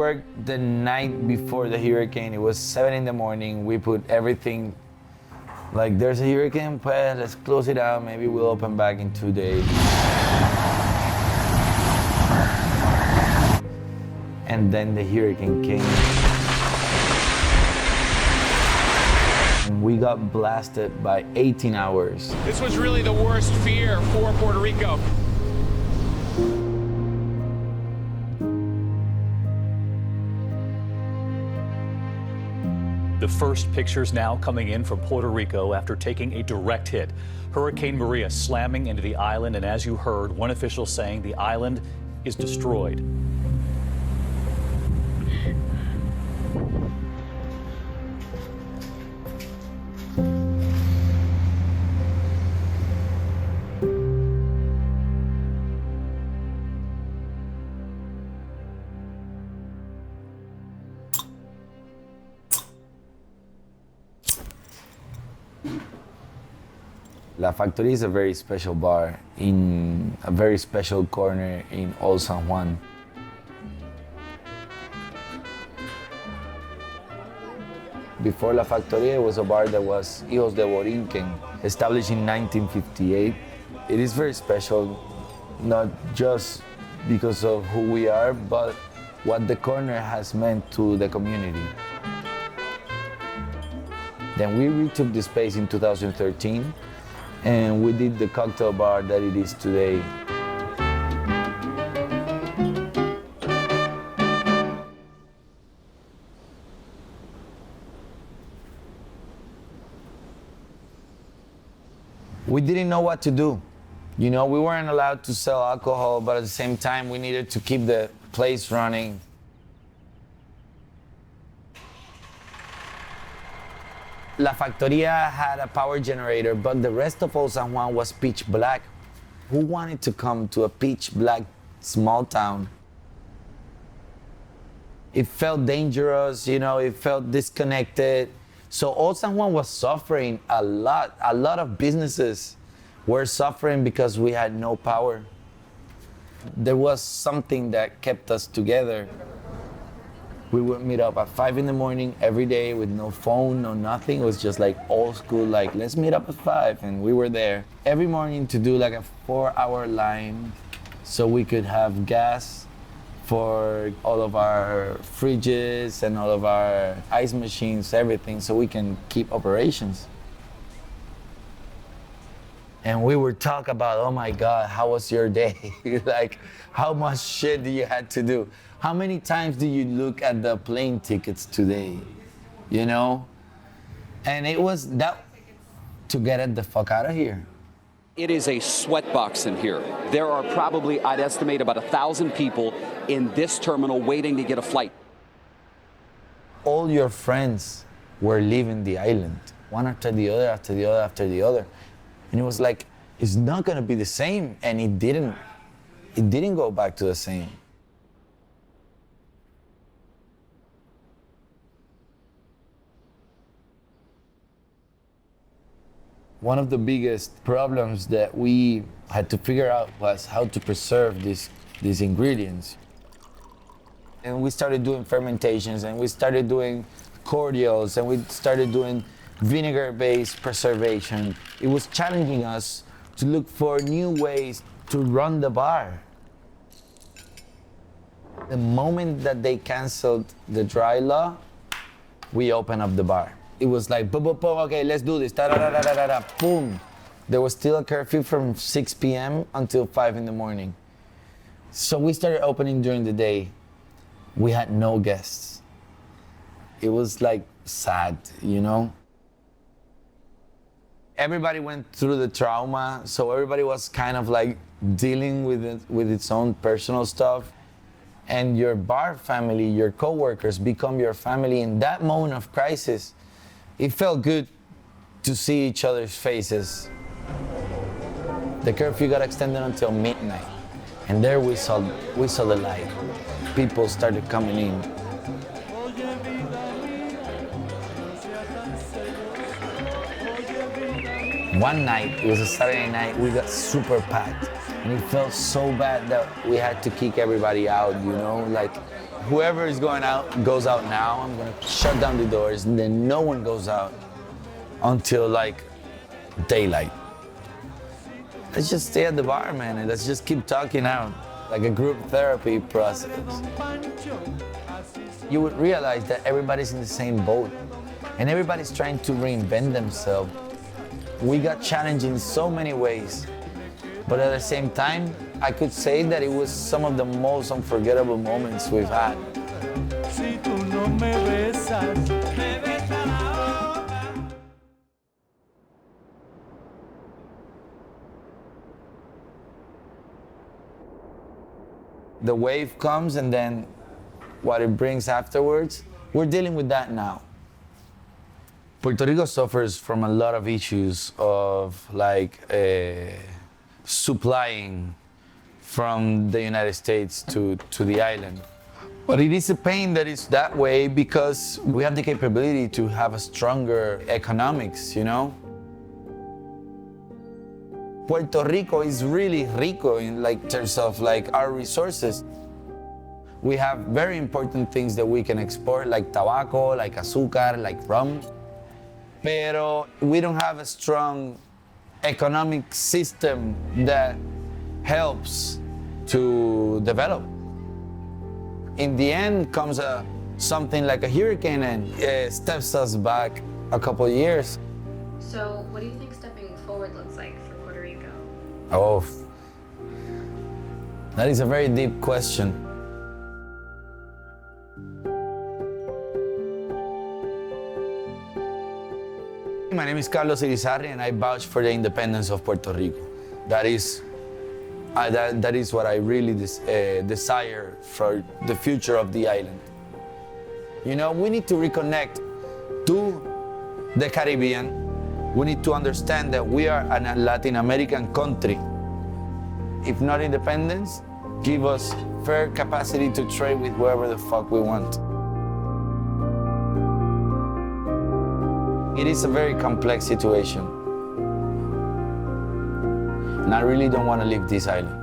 worked the night before the hurricane. It was 7 in the morning. We put everything, like there's a hurricane, pues let's close it out. Maybe we'll open back in 2 days. And then the hurricane came. And we got blasted by 18 hours. This was really the worst fear for Puerto Rico. The first pictures now coming in from Puerto Rico after taking a direct hit. Hurricane Maria slamming into the island, and as you heard, one official saying the island is destroyed. La Factoria is a very special bar in a very special corner in Old San Juan. Before La Factoria, it was a bar that was Hijos de Borinquen, established in 1958. It is very special, not just because of who we are, but what the corner has meant to the community. Then we retook the space in 2013, and we did the cocktail bar that it is today. We didn't know what to do. You know, we weren't allowed to sell alcohol, but at the same time, we needed to keep the place running. La Factoria had a power generator, but the rest of Old San Juan was pitch black. Who wanted to come to a pitch black small town? It felt dangerous, you know, it felt disconnected. So Old San Juan was suffering a lot. A lot of businesses were suffering because we had no power. There was something that kept us together. We would meet up at 5 in the morning every day with no phone, no nothing. It was just like old school, like let's meet up at 5, and we were there every morning to do like a 4-hour line so we could have gas for all of our fridges and all of our ice machines, everything, so we can keep operations. And we would talk about, oh my God, how was your day? Like, how much shit do you had to do? How many times do you look at the plane tickets today? You know? And it was that to get it the fuck out of here. It is a sweatbox in here. There are probably, I'd estimate, about 1,000 people in this terminal waiting to get a flight. All your friends were leaving the island, one after the other, after the other, after the other. And it was like, it's not gonna be the same. And it didn't go back to the same. One of the biggest problems that we had to figure out was how to preserve these ingredients. And we started doing fermentations, and we started doing cordials, and we started doing vinegar-based preservation. It was challenging us to look for new ways to run the bar. The moment that they canceled the dry law, we opened up the bar. It was like, boom, boom, boom, okay, let's do this, da-da-da-da-da-da, boom. There was still a curfew from 6 p.m. until 5 in the morning. So we started opening during the day. We had no guests. It was like sad, you know? Everybody went through the trauma, so everybody was kind of like dealing with it, with its own personal stuff. And your bar family, your coworkers become your family in that moment of crisis. It felt good to see each other's faces. The curfew got extended until midnight, and there we saw the light. People started coming in. One night, it was a Saturday night, we got super packed. And it felt so bad that we had to kick everybody out, you know? Like, whoever is going out goes out now. I'm gonna shut down the doors, and then no one goes out until like daylight. Let's just stay at the bar, man, and let's just keep talking out, like a group therapy process. You would realize that everybody's in the same boat, and everybody's trying to reinvent themselves. We got challenged in so many ways, but at the same time, I could say that it was some of the most unforgettable moments we've had. The wave comes, and then what it brings afterwards, we're dealing with that now. Puerto Rico suffers from a lot of issues of like supplying from the United States to the island. But it is a pain that it's that way because we have the capability to have a stronger economics, you know? Puerto Rico is really rico in like terms of like our resources. We have very important things that we can export, like tobacco, like azúcar, like rum. Pero we don't have a strong economic system that helps to develop. In the end comes something like a hurricane and steps us back a couple years. So what do you think stepping forward looks like for Puerto Rico? Oh, that is a very deep question. My name is Carlos Irizarry, and I vouch for the independence of Puerto Rico. That is what I really desire for the future of the island. You know, we need to reconnect to the Caribbean. We need to understand that we are a Latin American country. If not independence, give us fair capacity to trade with whoever the fuck we want. It is a very complex situation. And I really don't want to leave this island.